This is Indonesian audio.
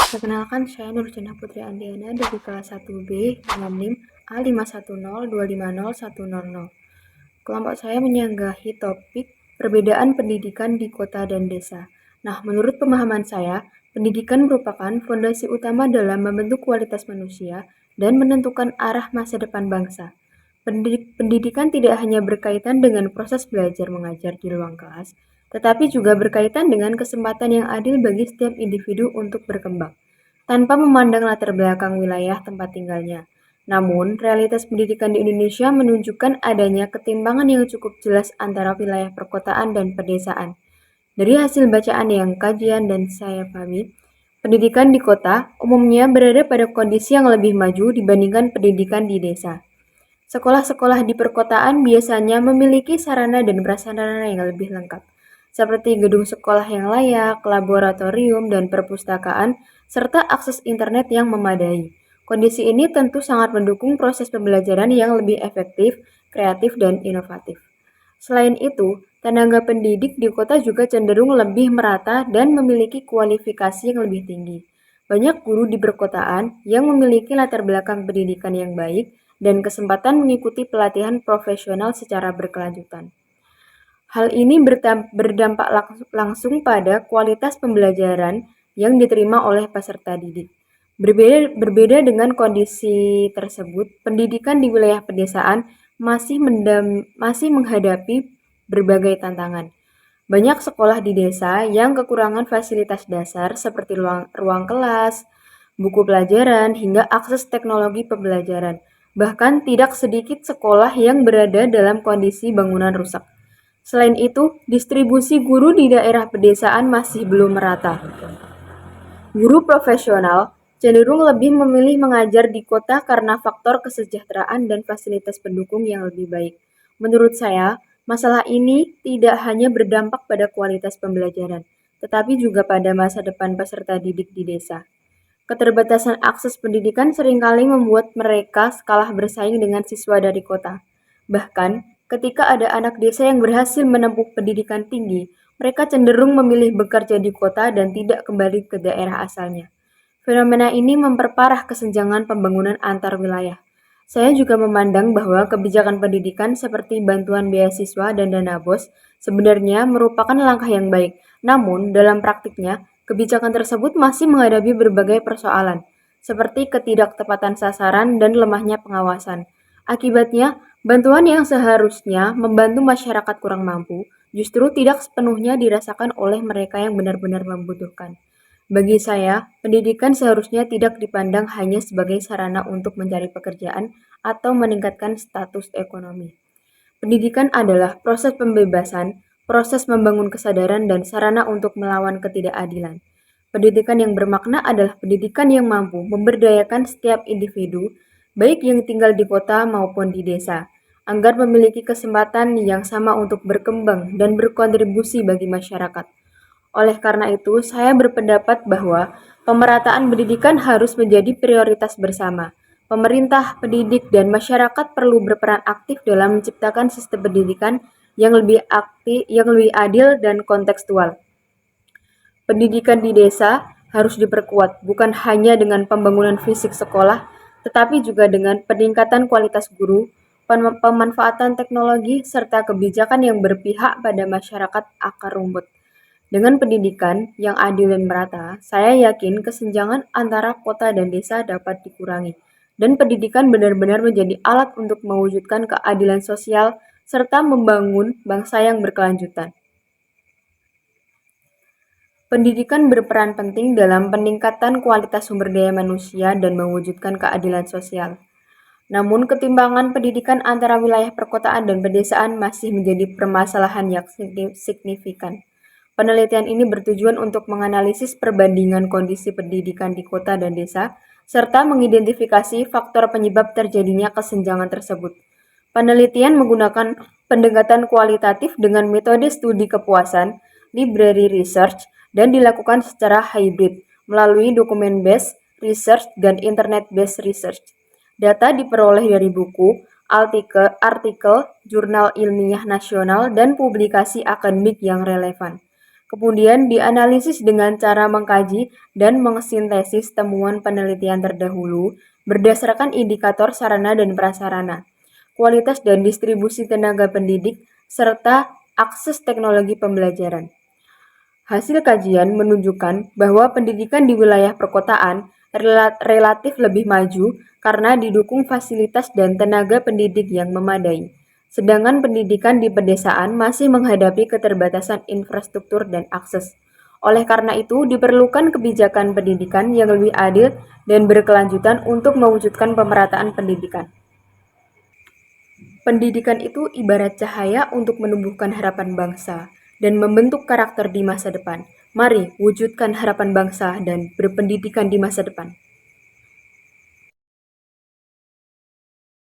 Perkenalkan, saya Nurjana Putri Andiana dari kelas 1B dengan NIM A5102501100. Kelompok saya menyanggahi topik perbedaan pendidikan di kota dan desa. Nah, menurut pemahaman saya, pendidikan merupakan fondasi utama dalam membentuk kualitas manusia dan menentukan arah masa depan bangsa. Pendidikan tidak hanya berkaitan dengan proses belajar mengajar di ruang kelas, tetapi juga berkaitan dengan kesempatan yang adil bagi setiap individu untuk berkembang, tanpa memandang latar belakang wilayah tempat tinggalnya. Namun, realitas pendidikan di Indonesia menunjukkan adanya ketimpangan yang cukup jelas antara wilayah perkotaan dan pedesaan. Dari hasil bacaan yang kajian dan saya pahami, pendidikan di kota umumnya berada pada kondisi yang lebih maju dibandingkan pendidikan di desa. Sekolah-sekolah di perkotaan biasanya memiliki sarana dan prasarana yang lebih lengkap, seperti gedung sekolah yang layak, laboratorium, dan perpustakaan, serta akses internet yang memadai. Kondisi ini tentu sangat mendukung proses pembelajaran yang lebih efektif, kreatif, dan inovatif. Selain itu, tenaga pendidik di kota juga cenderung lebih merata dan memiliki kualifikasi yang lebih tinggi. Banyak guru di perkotaan yang memiliki latar belakang pendidikan yang baik dan kesempatan mengikuti pelatihan profesional secara berkelanjutan. Hal ini berdampak langsung pada kualitas pembelajaran yang diterima oleh peserta didik. Berbeda dengan kondisi tersebut, pendidikan di wilayah pedesaan masih menghadapi berbagai tantangan. Banyak sekolah di desa yang kekurangan fasilitas dasar seperti ruang kelas, buku pelajaran, hingga akses teknologi pembelajaran. Bahkan tidak sedikit sekolah yang berada dalam kondisi bangunan rusak. Selain itu, distribusi guru di daerah pedesaan masih belum merata. Guru profesional cenderung lebih memilih mengajar di kota karena faktor kesejahteraan dan fasilitas pendukung yang lebih baik. Menurut saya, masalah ini tidak hanya berdampak pada kualitas pembelajaran, tetapi juga pada masa depan peserta didik di desa. Keterbatasan akses pendidikan seringkali membuat mereka kalah bersaing dengan siswa dari kota. Bahkan, ketika ada anak desa yang berhasil menempuh pendidikan tinggi, mereka cenderung memilih bekerja di kota dan tidak kembali ke daerah asalnya. Fenomena ini memperparah kesenjangan pembangunan antar wilayah. Saya juga memandang bahwa kebijakan pendidikan seperti bantuan beasiswa dan dana BOS sebenarnya merupakan langkah yang baik. Namun, dalam praktiknya, kebijakan tersebut masih menghadapi berbagai persoalan, seperti ketidaktepatan sasaran dan lemahnya pengawasan. Akibatnya, bantuan yang seharusnya membantu masyarakat kurang mampu justru tidak sepenuhnya dirasakan oleh mereka yang benar-benar membutuhkan. Bagi saya, pendidikan seharusnya tidak dipandang hanya sebagai sarana untuk mencari pekerjaan atau meningkatkan status ekonomi. Pendidikan adalah proses pembebasan, proses membangun kesadaran, dan sarana untuk melawan ketidakadilan. Pendidikan yang bermakna adalah pendidikan yang mampu memberdayakan setiap individu, baik yang tinggal di kota maupun di desa, agar memiliki kesempatan yang sama untuk berkembang dan berkontribusi bagi masyarakat. Oleh karena itu, saya berpendapat bahwa pemerataan pendidikan harus menjadi prioritas bersama. Pemerintah, pendidik, dan masyarakat perlu berperan aktif dalam menciptakan sistem pendidikan yang lebih aktif, yang lebih adil dan kontekstual. Pendidikan di desa harus diperkuat bukan hanya dengan pembangunan fisik sekolah, tetapi juga dengan peningkatan kualitas guru, pemanfaatan teknologi, serta kebijakan yang berpihak pada masyarakat akar rumput. Dengan pendidikan yang adil dan merata, saya yakin kesenjangan antara kota dan desa dapat dikurangi, dan pendidikan benar-benar menjadi alat untuk mewujudkan keadilan sosial serta membangun bangsa yang berkelanjutan. Pendidikan berperan penting dalam peningkatan kualitas sumber daya manusia dan mewujudkan keadilan sosial. Namun, ketimpangan pendidikan antara wilayah perkotaan dan pedesaan masih menjadi permasalahan yang signifikan. Penelitian ini bertujuan untuk menganalisis perbandingan kondisi pendidikan di kota dan desa, serta mengidentifikasi faktor penyebab terjadinya kesenjangan tersebut. Penelitian menggunakan pendekatan kualitatif dengan metode studi kepuasan, library research, dan dilakukan secara hybrid melalui dokumen-based research dan internet-based research. Data diperoleh dari buku, artikel, jurnal ilmiah nasional, dan publikasi akademik yang relevan. Kemudian dianalisis dengan cara mengkaji dan mensintesis temuan penelitian terdahulu berdasarkan indikator sarana dan prasarana, kualitas dan distribusi tenaga pendidik, serta akses teknologi pembelajaran. Hasil kajian menunjukkan bahwa pendidikan di wilayah perkotaan relatif lebih maju karena didukung fasilitas dan tenaga pendidik yang memadai. Sedangkan pendidikan di pedesaan masih menghadapi keterbatasan infrastruktur dan akses. Oleh karena itu, diperlukan kebijakan pendidikan yang lebih adil dan berkelanjutan untuk mewujudkan pemerataan pendidikan. Pendidikan itu ibarat cahaya untuk menumbuhkan harapan bangsa dan membentuk karakter di masa depan. Mari wujudkan harapan bangsa dan berpendidikan di masa depan.